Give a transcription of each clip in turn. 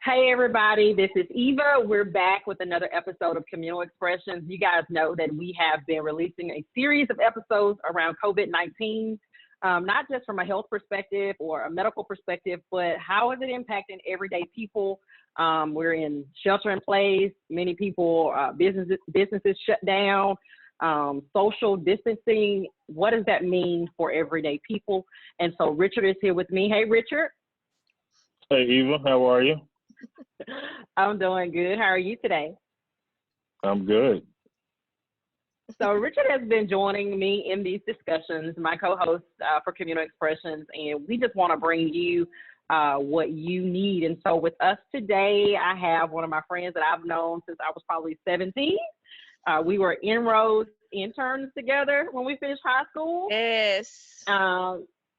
Hey everybody, this is Eva. We're back with another episode of Communal Expressions. You guys know that we have been releasing a series of episodes around COVID-19, not just from a health perspective or a medical perspective, but how is it impacting everyday people? We're in shelter in place. Many people, businesses shut down, social distancing. What does that mean for everyday people? And so Richard is here with me. Hey, Richard. Hey, Eva, how are you? I'm doing good. How are you today? I'm good. So Richard has been joining me in these discussions, my co-host for Communal Expressions, and we just want to bring you what you need. And so with us today, I have one of my friends that I've known since I was probably 17. We were Inroads interns together when we finished high school. Yes.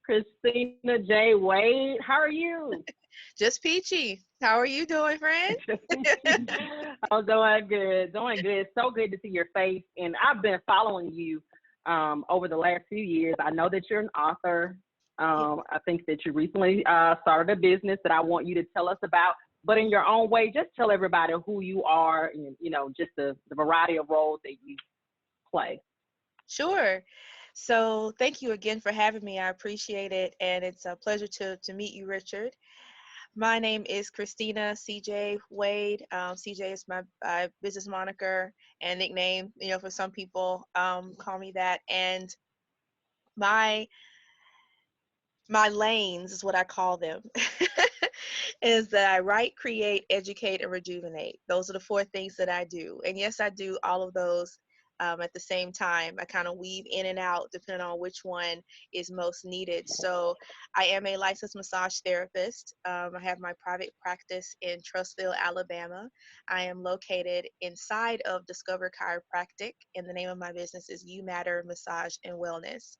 Christina J. Wade, how are you? Just peachy. How are you doing, friend? I'm doing good, doing good. It's so good to see your face. And I've been following you over the last few years. I know that you're an author. I think that you recently started a business that I want you to tell us about. But in your own way, just tell everybody who you are and, you know, just the variety of roles that you play. Sure. So thank you again for having me. I appreciate it. And it's a pleasure to meet you, Richard. My name is Christina CJ Wade. CJ is my business moniker and nickname, you know, for some people call me that. And my lanes is what I call them, is that I write, create, educate, and rejuvenate. Those are the four things that I do. And yes, I do all of those at the same time. I kind of weave in and out depending on which one is most needed. So I am a licensed massage therapist. I have my private practice in Trussville, Alabama. I am located inside of Discover Chiropractic, and the name of my business is You Matter Massage and Wellness.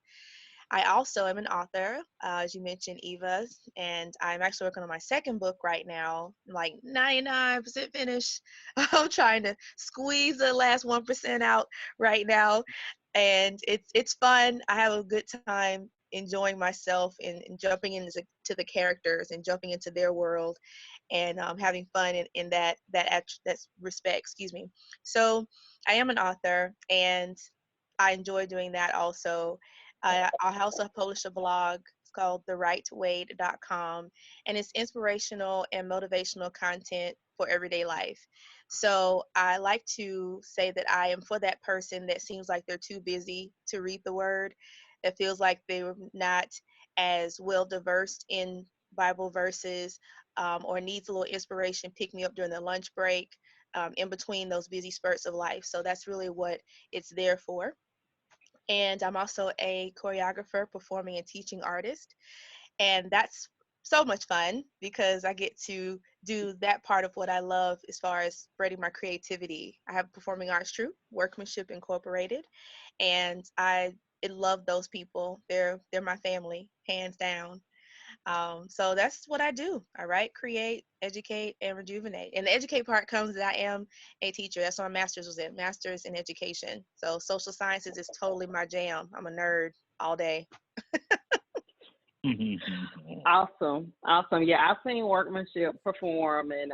I also am an author, as you mentioned, Eva, and I'm actually working on my second book right now. I'm like 99% finished. I'm trying to squeeze the last 1% out right now, and it's fun. I have a good time enjoying myself and jumping into the characters and jumping into their world, and having fun in that respect. Excuse me. So I am an author, and I enjoy doing that also. I also publish a blog. It's called therightwade.com, and it's inspirational and motivational content for everyday life. So I like to say that I am for that person that seems like they're too busy to read the word, that feels like they're not as well diverse in Bible verses, or needs a little inspiration, pick me up during the lunch break, in between those busy spurts of life. So that's really what it's there for. And I'm also a choreographer, performing and teaching artist. And that's so much fun because I get to do that part of what I love as far as spreading my creativity. I have a performing arts troupe, Workmanship Incorporated, and I love those people. They're my family, hands down. So that's what I do. I write, create, educate, and rejuvenate. And the educate part comes that I am a teacher. That's what my master's was in, master's in education. So social sciences is totally my jam. I'm a nerd all day. Awesome. Yeah, I've seen Workmanship perform, and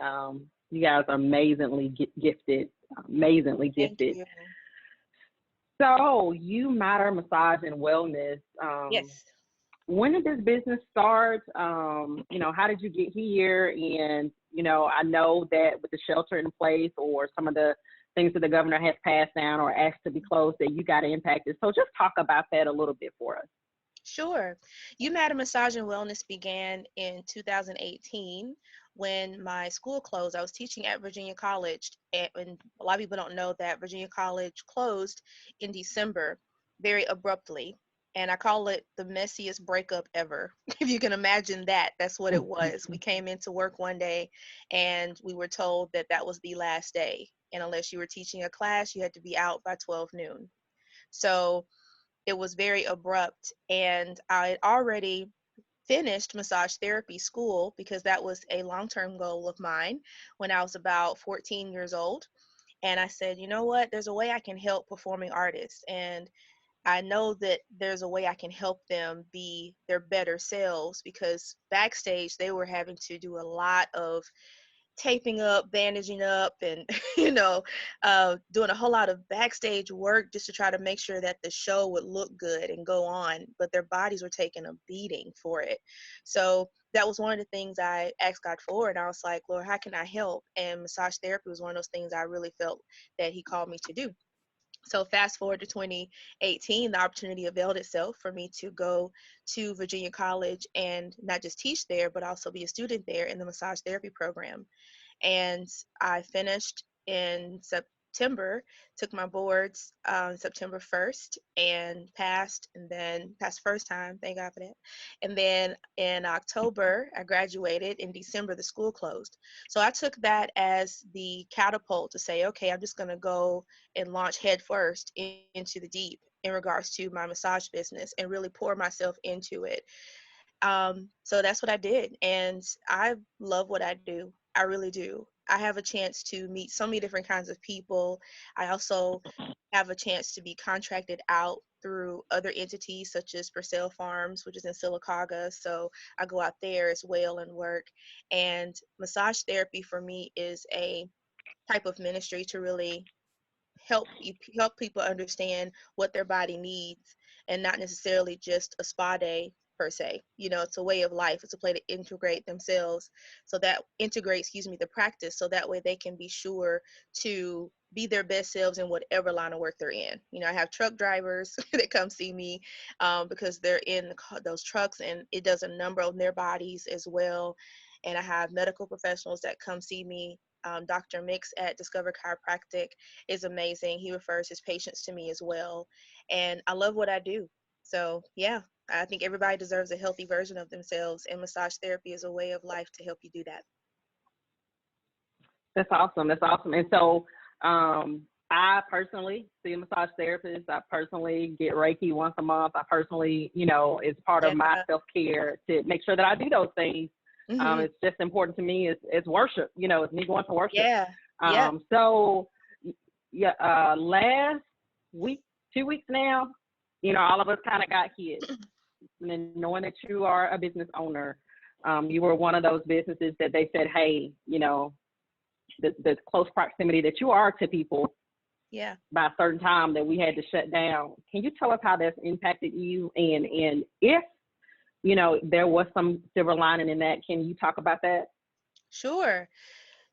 you guys are amazingly gifted. Amazingly gifted. Thank you. So, You Matter Massage and Wellness. Yes. When did this business start? You know, how did you get here? And, you know, I know that with the shelter in place or some of the things that the governor has passed down or asked to be closed, that you got impacted. So just talk about that a little bit for us. Sure. You Matter Massage and Wellness began in 2018 when my school closed. I was teaching at Virginia College, and a lot of people don't know that Virginia College closed in December very abruptly. And I call it the messiest breakup ever. If you can imagine that, that's what it was. We came into work one day and we were told that that was the last day. And unless you were teaching a class, you had to be out by 12 noon. So it was very abrupt. And I had already finished massage therapy school because that was a long-term goal of mine when I was about 14 years old. And I said, you know what, there's a way I can help performing artists. And I know that there's a way I can help them be their better selves, because backstage they were having to do a lot of taping up, bandaging up, and doing a whole lot of backstage work just to try to make sure that the show would look good and go on, but their bodies were taking a beating for it. So that was one of the things I asked God for, and I was like, Lord, how can I help? And massage therapy was one of those things I really felt that he called me to do. So fast forward to 2018, the opportunity availed itself for me to go to Virginia College and not just teach there, but also be a student there in the massage therapy program. And I finished in September, took my boards September 1st and then passed first time, thank God for that. And then in October, I graduated. In December, the school closed. So I took that as the catapult to say, okay, I'm just going to go and launch head first into the deep in regards to my massage business and really pour myself into it. So that's what I did. And I love what I do. I really do. I have a chance to meet so many different kinds of people. I also have a chance to be contracted out through other entities such as Purcell Farms, which is in Sylacauga. So I go out there as well and work. And massage therapy for me is a type of ministry to really help people understand what their body needs, and not necessarily just a spa day per se. It's a way of life. It's a way to integrate themselves, so that the practice, so that way they can be sure to be their best selves in whatever line of work they're in. I have truck drivers that come see me because they're in those trucks, and it does a number on their bodies as well. And I have medical professionals that come see me. Dr. Mix at Discover Chiropractic is amazing. He refers his patients to me as well. And I love what I do. So yeah, I think everybody deserves a healthy version of themselves, and massage therapy is a way of life to help you do that. That's awesome. That's awesome. And so I personally see a massage therapist. I personally get Reiki once a month. I personally, it's part of my self-care to make sure that I do those things. Mm-hmm. It's just important to me. It's worship. It's me going to worship. Yeah. So, last week, 2 weeks now, all of us kind of got hit. And knowing that you are a business owner, you were one of those businesses that they said, hey, the close proximity that you are to people. Yeah. By a certain time that we had to shut down. Can you tell us how that's impacted you, and if there was some silver lining in that? Can you talk about that? Sure.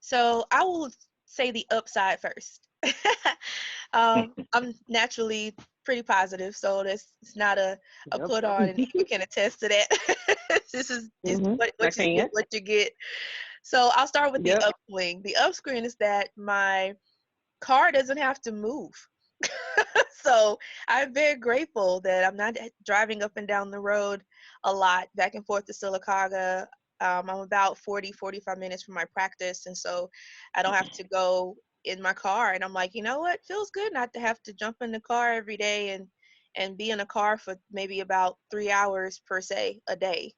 So I will say the upside first. I'm naturally pretty positive, so that's it's not a put on, and Eva can attest to that. This is what you get. So I'll start with the upswing. The upswing is that my car doesn't have to move. So I'm very grateful that I'm not driving up and down the road a lot, back and forth to Sylacauga. I'm about 45 minutes from my practice, and so I don't have to go in my car. And I'm like, you know what? Feels good not to have to jump in the car every day and be in a car for maybe about 3 hours per se a day,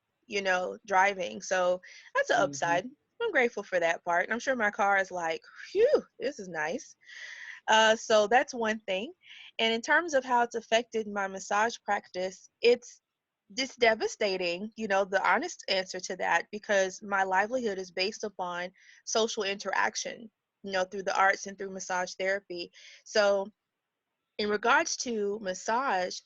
driving. So that's an upside. I'm grateful for that part. And I'm sure my car is like, phew, this is nice. So that's one thing. And in terms of how it's affected my massage practice, it's devastating, the honest answer to that, because my livelihood is based upon social interaction, through the arts and through massage therapy. So in regards to massage,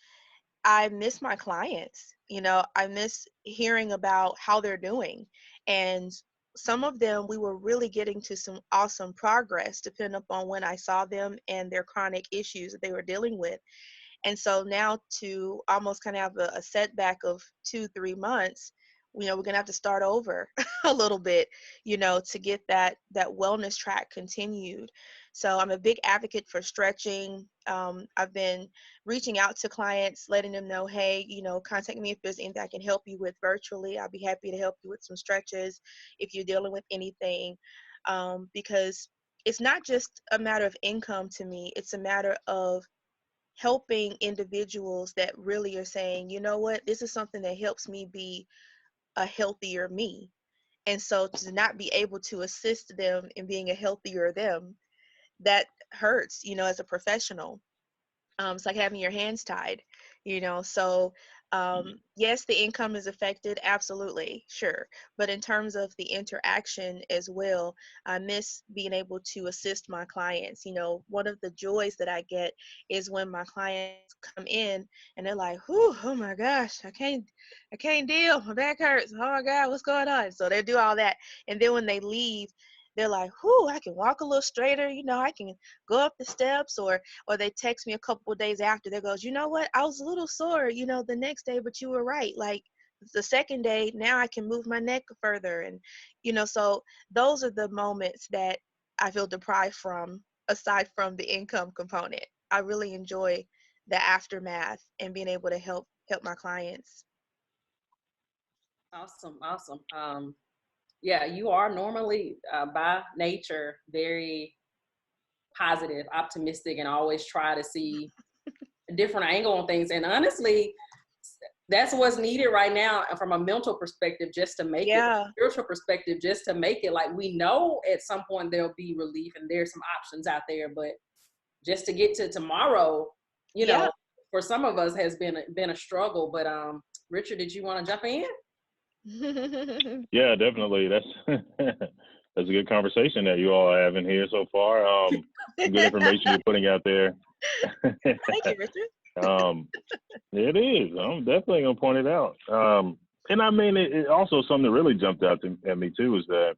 I miss my clients. I miss hearing about how they're doing. And some of them, we were really getting to some awesome progress depending upon when I saw them and their chronic issues that they were dealing with. And so now to almost kind of have a setback of 2-3 months, we're going to have to start over a little bit, to get that wellness track continued. So I'm a big advocate for stretching. I've been reaching out to clients, letting them know, hey, contact me if there's anything I can help you with virtually. I'll be happy to help you with some stretches if you're dealing with anything, because it's not just a matter of income to me. It's a matter of helping individuals that really are saying, you know what, this is something that helps me be a healthier me. And so to not be able to assist them in being a healthier them, that hurts, as a professional. It's like having your hands tied, so Yes, the income is affected, absolutely, sure. But in terms of the interaction as well, I miss being able to assist my clients. You know, one of the joys that I get is when my clients come in and they're like, "Whew, oh my gosh, I can't deal. My back hurts. Oh my God, what's going on?" So they do all that, and then when they leave, they're like, "Whew, I can walk a little straighter. You know, I can go up the steps," or they text me a couple of days after. They goes, "You know what? I was a little sore, you know, the next day, but you were right. Like the second day, now I can move my neck further." And you know, so those are the moments that I feel deprived from, aside from the income component. I really enjoy the aftermath and being able to help my clients. Awesome, awesome. Yeah, you are normally by nature very positive, optimistic, and always try to see a different angle on things. And honestly, that's what's needed right now from a mental perspective, just to make it, Yeah, spiritual perspective, just to make it. Like, we know at some point there'll be relief and there's some options out there, but just to get to tomorrow, you yeah. know, for some of us has been a struggle. But Richard, did you want to jump in? Yeah, definitely. That's that's a good conversation that you all are having here so far. Some good information you're putting out there. Thank you, Richard. um, it is. I'm definitely gonna point it out. And I mean, it also something that really jumped out at me too is that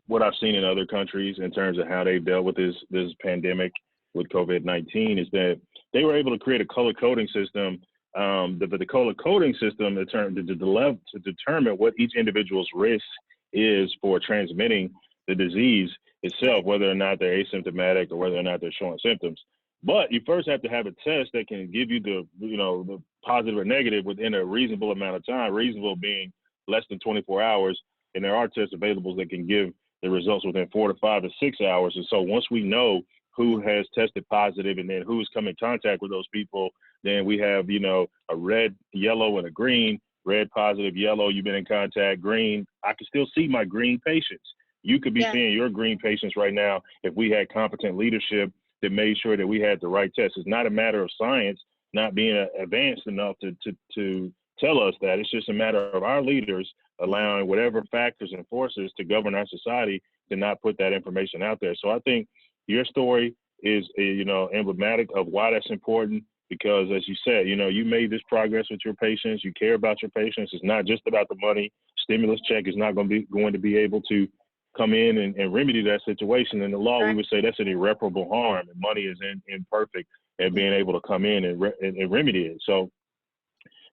what I've seen in other countries in terms of how they've dealt with this pandemic with COVID-19 is that they were able to create a color coding system. The color coding system to determine what each individual's risk is for transmitting the disease itself, whether or not they're asymptomatic or whether or not they're showing symptoms. But you first have to have a test that can give you the positive or negative within a reasonable amount of time, reasonable being less than 24 hours. And there are tests available that can give the results within 4 to 5 to 6 hours. And so once we know who has tested positive and then who's come in contact with those people, then we have, a red, yellow, and a green. Red positive, yellow, you've been in contact. Green, I can still see my green patients. You could be Yeah, seeing your green patients right now if we had competent leadership that made sure that we had the right tests. It's not a matter of science not being advanced enough to tell us that. It's just a matter of our leaders allowing whatever factors and forces to govern our society to not put that information out there. So I think your story is, emblematic of why that's important. Because as you said, you made this progress with your patients. You care about your patients. It's not just about the money. Stimulus check is not going to be able to come in and remedy that situation. In the law, we right. would say that's an irreparable harm, and money is imperfect at being able to come in and remedy it. So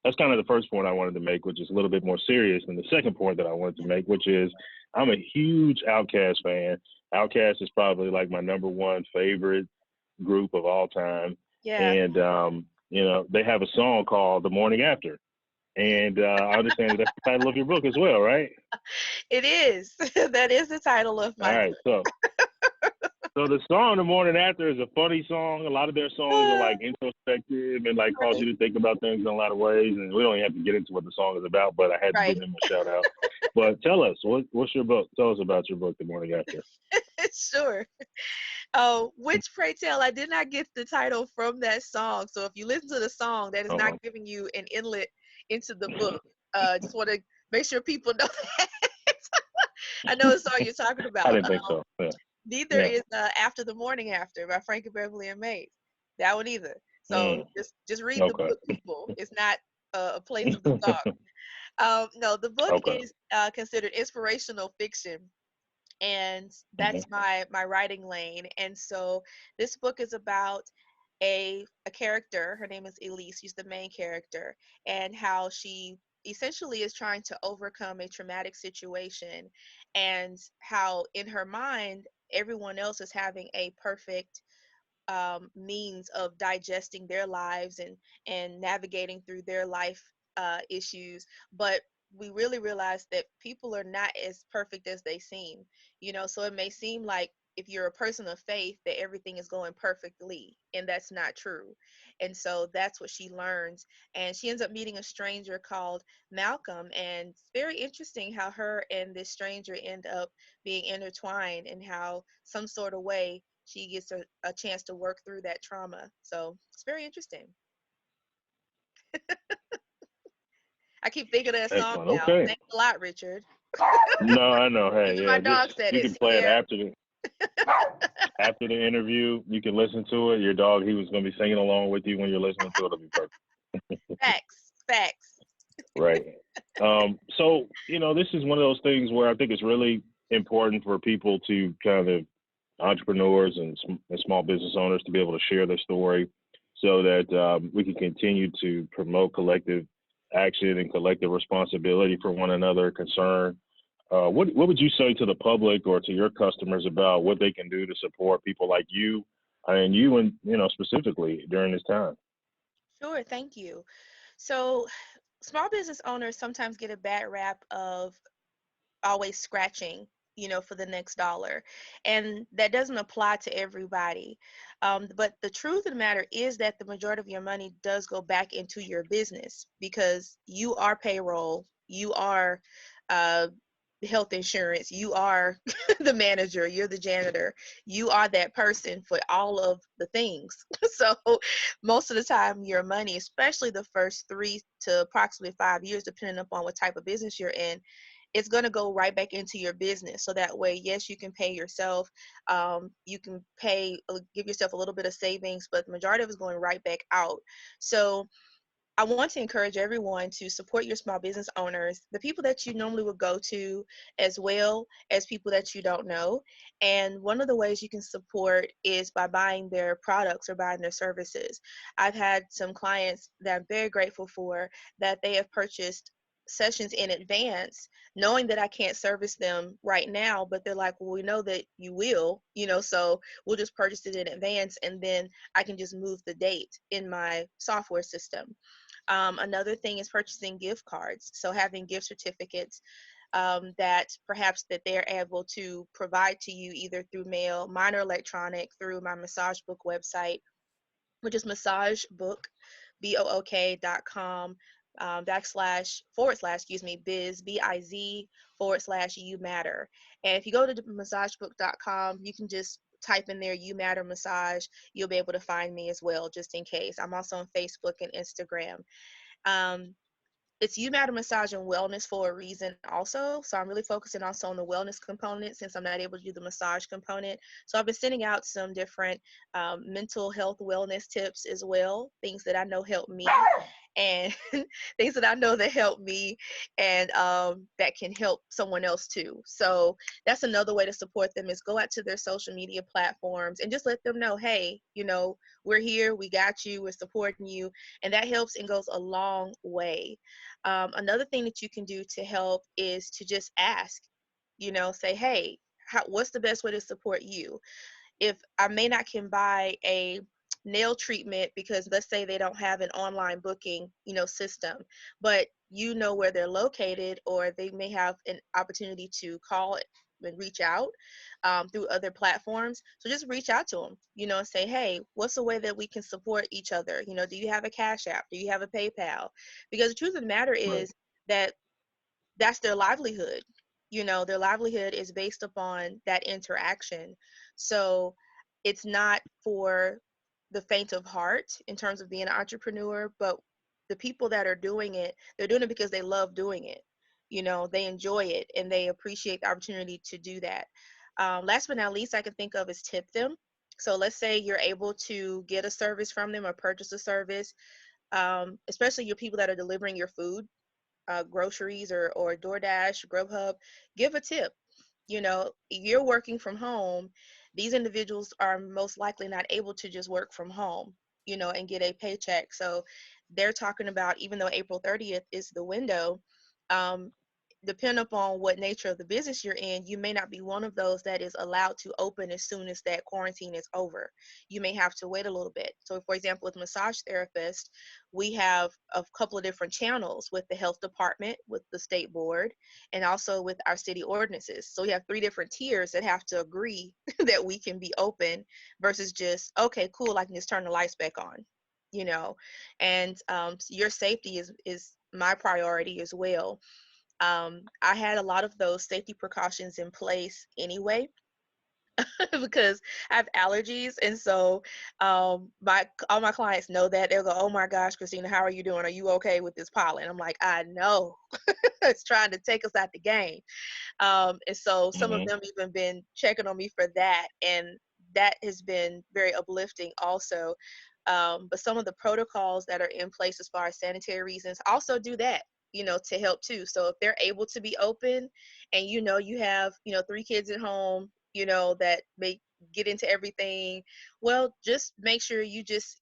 that's kind of the first point I wanted to make, which is a little bit more serious than the second point that I wanted to make, which is I'm a huge Outkast fan. Outkast is probably like my number one favorite group of all time. Yeah, And, they have a song called The Morning After. And I understand that that's the title of your book as well, right? it is. That is the title of All my right. So the song "The Morning After" is a funny song. A lot of their songs are book. like introspective and like cause Right, you to think about things in a lot of ways. And we don't even have to get into what the song is about, but I had to give right. them a shout out. But tell us, what's your book? Tell us about your book, "The Morning After." Sure. Oh, which pray tell, I did not get the title from that song. So if you listen to the song, that is not Uh-huh. giving you an inlet into the book. Just want to make sure people know that. I know the song you're talking I about. didn't think so. Yeah. Neither Yeah. is After the Morning After by Frankie Beverly and Maze. That one either. So Mm, just read the okay. book, people. It's not a place of the song. No, the book Okay. is considered inspirational fiction, and Hmm. that's my writing lane. And so this book is about a character. Her name is Elise. She's the main character, and how she essentially is trying to overcome a traumatic situation, and how in her mind everyone else is having a perfect means of digesting their lives and navigating through their life issues. But we really realize that people are not as perfect as they seem, so it may seem like if you're a person of faith that everything is going perfectly, and that's not true. And so that's what she learns, and she ends up meeting a stranger called Malcolm. And it's very interesting how her and this stranger end up being intertwined, and how some sort of way she gets a chance to work through that trauma. So it's very interesting. I keep thinking of that song Excellent. now. Okay. Thanks a lot, Richard. No, I know. Hey, Even yeah, my just dog said you it. can See play it there? after the interview. You can listen to it. Your dog, he was going to be singing along with you when you're listening to it. It'll be perfect. Facts. Facts. Right. So, this is one of those things where I think it's really important for people to kind of entrepreneurs and small business owners to be able to share their story so that we can continue to promote collective action and collective responsibility for one another concern. What would you say to the public or to your customers about what they can do to support people like you and specifically during this time? Sure. Thank you. So, small business owners sometimes get a bad rap of always scratching, for the next dollar. And that doesn't apply to everybody. But the truth of the matter is that the majority of your money does go back into your business because you are payroll, you are uh, health insurance, you are the manager, you're the janitor, you are that person for all of the things. So most of the time your money, especially the first 3 to approximately 5 years, depending upon what type of business you're in, it's going to go right back into your business. So that way, yes, you can pay yourself. You can give yourself a little bit of savings, but the majority of it is going right back out. So I want to encourage everyone to support your small business owners, the people that you normally would go to, as well as people that you don't know. And one of the ways you can support is by buying their products or buying their services. I've had some clients that I'm very grateful for that they have purchased sessions in advance, knowing that I can't service them right now, but they're like, well, we know that you will, so we'll just purchase it in advance and then I can just move the date in my software system. Another thing is purchasing gift cards. So having gift certificates that perhaps that they're able to provide to you either through mail, mine or electronic, through my massage book website, which is massageboook.com biz, biz /you matter. And if you go to massagebook.com, you can just type in there you matter massage. You'll be able to find me as well, just in case. I'm also on Facebook and Instagram. um, it's You Matter Massage and Wellness for a reason also. So I'm really focusing also on the wellness component since I'm not able to do the massage component. So I've been sending out some different mental health wellness tips as well, things that I know help me and things that I know that help me and that can help someone else too. So that's another way to support them is go out to their social media platforms and just let them know, hey, we're here, we got you, we're supporting you. And that helps and goes a long way. Another thing that you can do to help is to just ask, say, hey, what's the best way to support you? If I may not can buy a nail treatment because let's say they don't have an online booking, system, but where they're located, or they may have an opportunity to call and reach out through other platforms. So just reach out to them, and say, hey, what's the way that we can support each other? Do you have a Cash App? Do you have a PayPal? Because the truth of the matter Right. is that that's their livelihood. Their livelihood is based upon that interaction. So it's not for the faint of heart in terms of being an entrepreneur, but the people that are doing it, they're doing it because they love doing it. They enjoy it and they appreciate the opportunity to do that. Last but not least, I can think of is tip them. So let's say you're able to get a service from them or purchase a service, especially your people that are delivering your food, groceries or DoorDash, Grubhub, give a tip. You're working from home. These individuals are most likely not able to just work from home, and get a paycheck. So they're talking about, even though April 30th is the window, um, depending upon what nature of the business you're in, you may not be one of those that is allowed to open as soon as that quarantine is over. You may have to wait a little bit. So for example, with massage therapists, we have a couple of different channels with the health department, with the state board, and also with our city ordinances. So we have 3 different tiers that have to agree that we can be open versus just, okay, cool, I can just turn the lights back on, and your safety is my priority as well. I had a lot of those safety precautions in place anyway. because I have allergies. And so all my clients know that. They'll go, oh my gosh, Christina, how are you doing? Are you okay with this pollen? I'm like, I know. It's trying to take us out the game. And so some of them even been checking on me for that. And that has been very uplifting also. But some of the protocols that are in place as far as sanitary reasons also do that, to help too. So if they're able to be open and, you have, 3 kids at home, that may get into everything, well, just make sure you just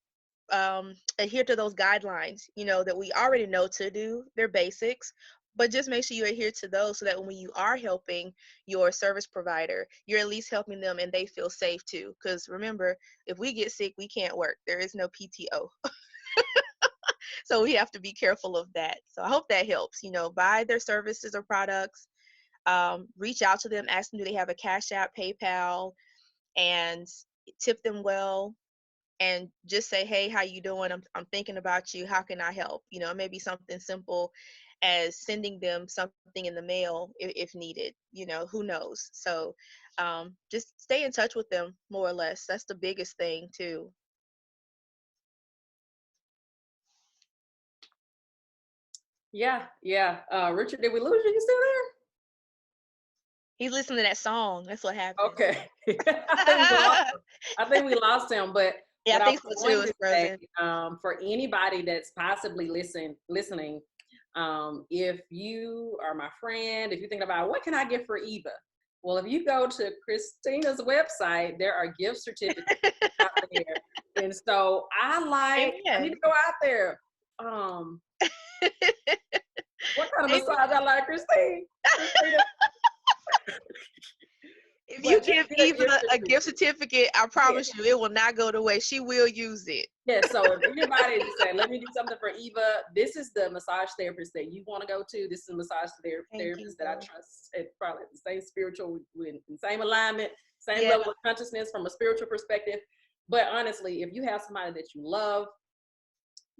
adhere to those guidelines, that we already know to do. They're basics, but just make sure you adhere to those so that when you are helping your service provider, you're at least helping them and they feel safe too. Because remember, if we get sick, we can't work. There is no PTO. So we have to be careful of that. So I hope that helps, buy their services or products, reach out to them, ask them, do they have a Cash App, PayPal, and tip them well. And just say, hey, how you doing? I'm thinking about you. How can I help? It may be something simple as sending them something in the mail if needed, who knows? So just stay in touch with them more or less. That's the biggest thing too. Yeah. Richard, did we lose you? You still there? He's listening to that song. That's what happened. Okay. I think we lost him, but yeah, I think so too. It's frozen. For anybody that's possibly listening, if you are my friend, if you think about what can I get for Eva? Well, if you go to Christina's website, there are gift certificates out there. And so I need to go out there. What kind of massage I like, Christina? If you give Eva a gift certificate, I promise you it will not go to waste. She will use it. Yeah, so if anybody say, let me do something for Eva, this is the massage therapist that you want to go to. This is the massage therapist that I trust. It's probably the same spiritual, same alignment, same level of consciousness from a spiritual perspective. But honestly, if you have somebody that you love,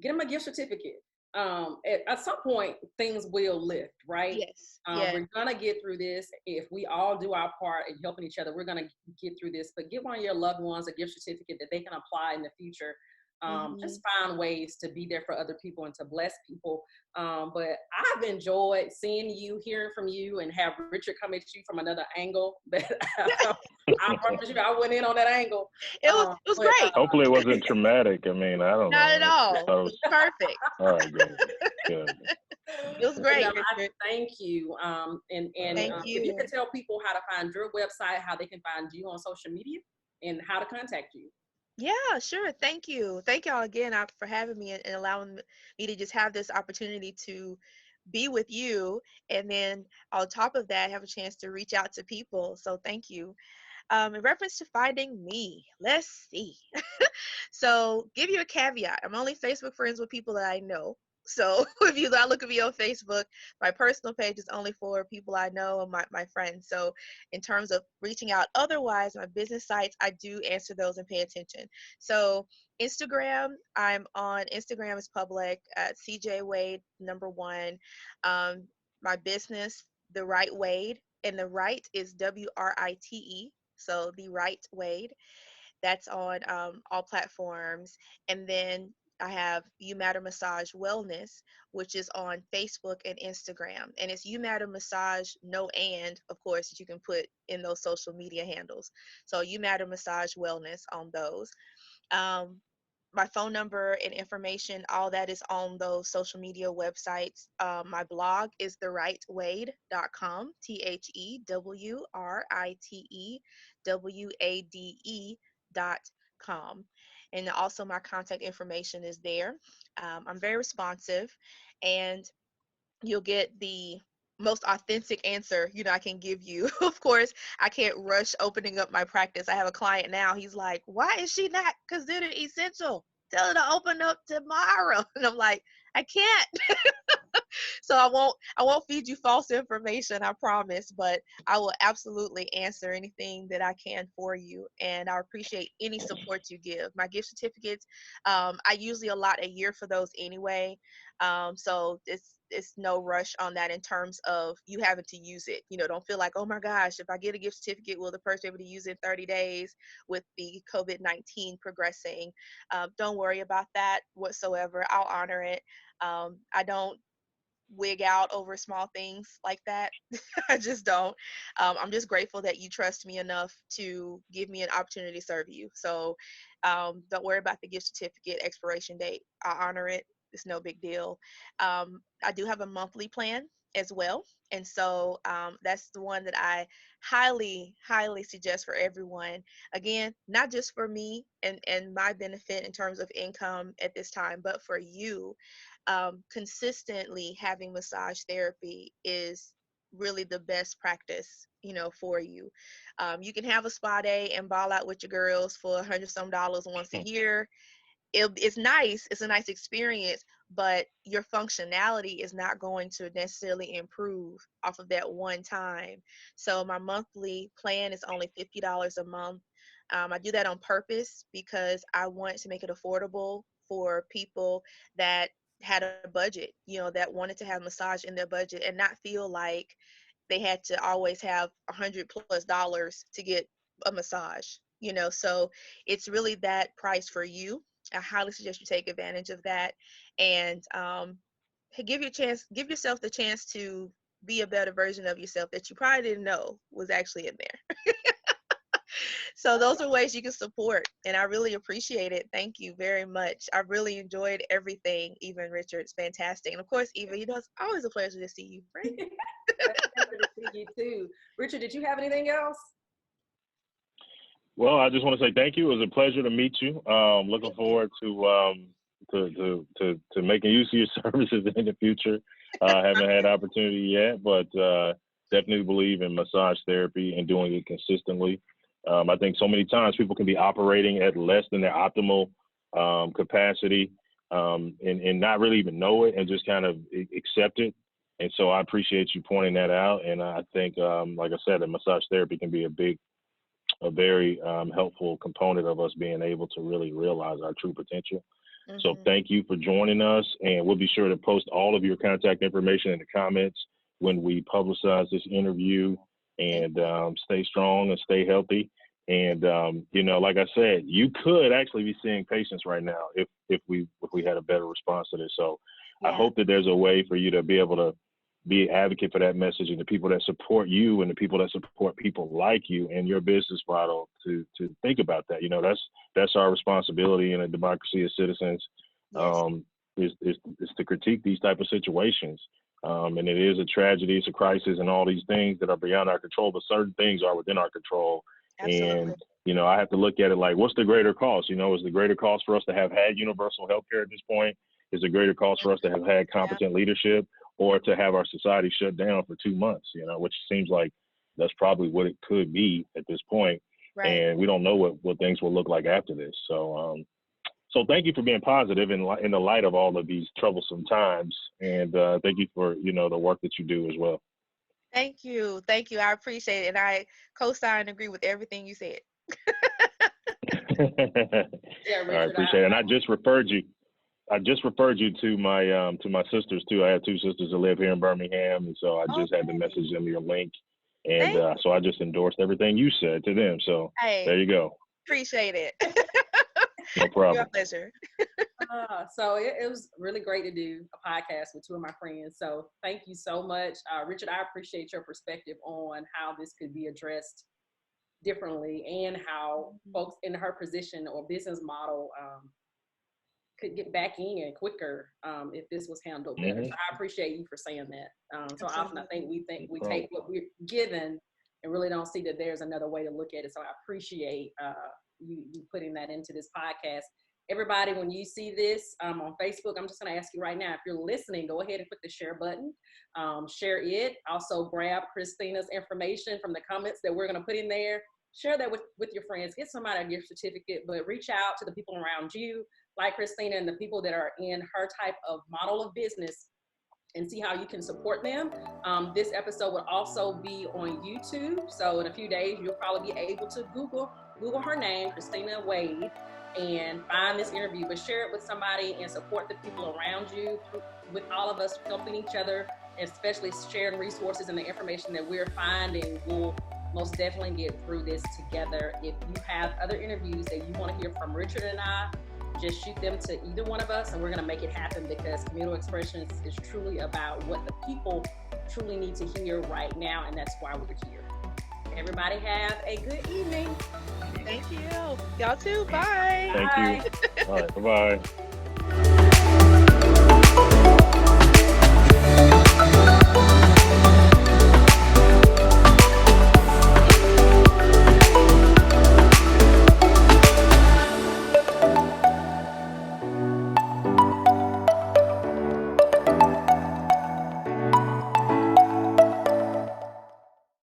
get them a gift certificate. At some point, things will lift, right? Yes. We're going to get through this. If we all do our part in helping each other, we're going to get through this. But give one of your loved ones a gift certificate that they can apply in the future. Just find ways to be there for other people and to bless people. But I've enjoyed seeing you, hearing from you, and have Richard come at you from another angle. I promise you, I went in on that angle. It was great. Hopefully it wasn't traumatic. I mean, I don't know. Not at all. Perfect. All right, good. It was great. I thank you. If you could tell people how to find your website, how they can find you on social media, and how to contact you. Yeah, sure. Thank you. Thank y'all again for having me and allowing me to just have this opportunity to be with you. And then on top of that, have a chance to reach out to people. So thank you. In reference to finding me, let's see. So give you a caveat. I'm only Facebook friends with people that I know. So if you look at me on Facebook, my personal page is only for people I know and my friends. So in terms of reaching out otherwise, my business sites, I do answer those and pay attention. So Instagram, I'm on Instagram is public at CJ Wade #1. My business, The Right Wade, and the right is WRITE. So The Right Wade. That's on all platforms. And then I have You Matter Massage Wellness, which is on Facebook and Instagram. And it's You Matter Massage, of course, that you can put in those social media handles. So You Matter Massage Wellness on those. My phone number and information, all that is on those social media websites. My blog is therightwade.com, TheRightWadeWade.com. And also my contact information is there. I'm very responsive, and you'll get the most authentic answer I can give you. Of course, I can't rush opening up my practice. I have a client now. He's like, why is she not considered essential? Tell her to open up tomorrow. And I'm like, I can't. So I won't feed you false information, I promise, but I will absolutely answer anything that I can for you, and I appreciate any support you give. My gift certificates, I usually allot a year for those anyway, so it's no rush on that in terms of you having to use it. Don't feel like, oh my gosh, if I get a gift certificate, will the person be able to use it in 30 days with the COVID-19 progressing? Don't worry about that whatsoever. I'll honor it. I don't wig out over small things like that. I just don't. I'm just grateful that you trust me enough to give me an opportunity to serve you. So don't worry about the gift certificate expiration date. I honor it. It's no big deal. I do have a monthly plan as well. And so that's the one that I highly, highly suggest for everyone. Again, not just for me and my benefit in terms of income at this time, but for you. Consistently having massage therapy is really the best practice, for you. You can have a spa day and ball out with your girls for $100 once a year. It's nice. It's a nice experience, but your functionality is not going to necessarily improve off of that one time. So my monthly plan is only $50 a month. I do that on purpose because I want to make it affordable for people that had a budget, that wanted to have massage in their budget and not feel like they had to always have $100+ to get a massage, so it's really that price for you. I highly suggest you take advantage of that and give yourself the chance to be a better version of yourself that you probably didn't know was actually in there. So those are ways you can support, and I really appreciate it. Thank you very much. I really enjoyed everything. Even Richard, it's fantastic, and of course, Eva, it's always a pleasure to see you, right? Pleasure to see you too. Richard, did you have anything else? Well, I just want to say thank you. It was a pleasure to meet you. Looking forward to making use of your services in the future. Haven't had opportunity yet, but definitely believe in massage therapy and doing it consistently. I think so many times people can be operating at less than their optimal capacity and not really even know it and just kind of accept it. And so I appreciate you pointing that out. And I think, like I said, that massage therapy can be a very helpful component of us being able to really realize our true potential. Mm-hmm. So thank you for joining us. And we'll be sure to post all of your contact information in the comments when we publicize this interview. And stay strong and stay healthy. And like I said, you could actually be seeing patients right now if we had a better response to this. So yeah. I hope that there's a way for you to be able to be an advocate for that message, and the people that support you and the people that support people like you and your business model to think about that. That's our responsibility in a democracy of citizens. Yes. Is to critique these type of situations. And it is a tragedy, it's a crisis, and all these things that are beyond our control, but certain things are within our control. Absolutely. And, I have to look at it like, what's the greater cost? Is the greater cost for us to have had universal health care at this point? Is the greater cost for us to have had competent leadership, or to have our society shut down for 2 months, which seems like that's probably what it could be at this point. Right. And we don't know what things will look like after this. So, so thank you for being positive in the light of all of these troublesome times. And thank you for, the work that you do as well. Thank you. Thank you. I appreciate it. And I co-sign and agree with everything you said. Yeah, Richard, I appreciate it. And I just referred you to my sisters too. I have 2 sisters that live here in Birmingham. And so I just had to message them your link. And so I just endorsed everything you said to them. So there you go. Appreciate it. No problem. Your pleasure. So it was really great to do a podcast with 2 of my friends. So thank you so much. Richard, I appreciate your perspective on how this could be addressed differently and how folks in her position or business model could get back in quicker if this was handled better. So I appreciate you for saying that. So often I think we take what we're given and really don't see that there's another way to look at it. So I appreciate you putting that into this podcast. Everybody, when you see this on Facebook, I'm just going to ask you right now, if you're listening, go ahead and click the share button. Share it. Also grab Christina's information from the comments that we're going to put in there. Share that with your friends. Get somebody a gift certificate, but reach out to the people around you, like Christina, and the people that are in her type of model of business, and see how you can support them. This episode will also be on YouTube. So in a few days, you'll probably be able to Google her name, Christina Wade, and find this interview, but share it with somebody and support the people around you. With all of us helping each other, especially sharing resources and the information that we're finding, we'll most definitely get through this together. If you have other interviews that you want to hear from Richard and I, just shoot them to either one of us, and we're going to make it happen, because Communal Expressions is truly about what the people truly need to hear right now, and that's why we're here. Everybody have a good evening. Thank you. Y'all too. Bye. Thank you. All right. Bye-bye.